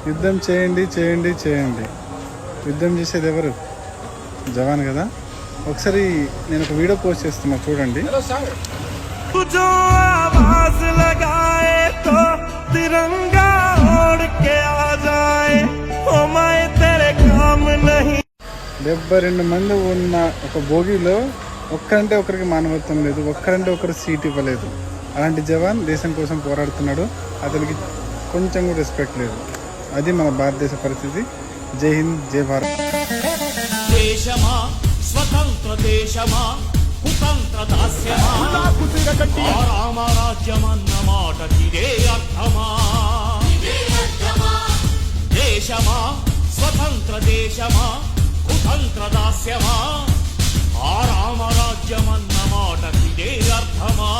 యుద్ధం చేయండి చేయండి చేయండి. యుద్ధం చేసేది ఎవరు? జవాన్ కదా. ఒకసారి నేను ఒక వీడియో పోస్ట్ చేస్తున్నా, చూడండి. డెబ్బై 72 మంది ఉన్న ఒక బోగిలో ఒక్కరంటే ఒకరికి మానవత్వం లేదు, ఒక్కరంటే ఒకరు సీట్ ఇవ్వలేదు. అలాంటి జవాన్ దేశం కోసం పోరాడుతున్నాడు, అతనికి కొంచెం కూడా రెస్పెక్ట్ లేదు. అది మన భారతదేశ పరిస్థితి. జై హింద్, జై భారత్. దేశమా స్వతంత్ర దేశమా కుతంత్ర దాస్యమా రామరాజ్యమన్న మాటకిదే అర్థమా? దేశమా స్వతంత్ర దేశమా కుతంత్ర దాస్యమా ఆ రామరాజ్యమన్న మాటకిదే అర్థమా?